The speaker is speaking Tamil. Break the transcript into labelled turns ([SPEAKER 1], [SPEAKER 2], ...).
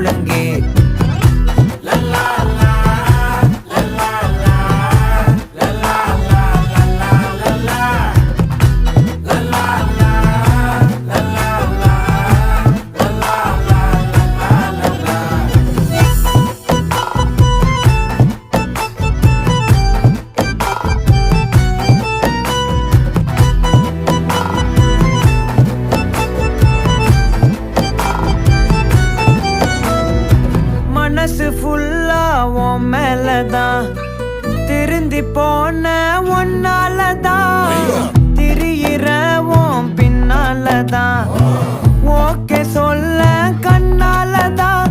[SPEAKER 1] முழங்கே மனசு ஃபுல்லா உன் மேலதான் திருந்தி போன ஒன்னாலதான் திரியிற உன் பின்னாலதான் ஓகே சொல்ல கண்ணாலதான்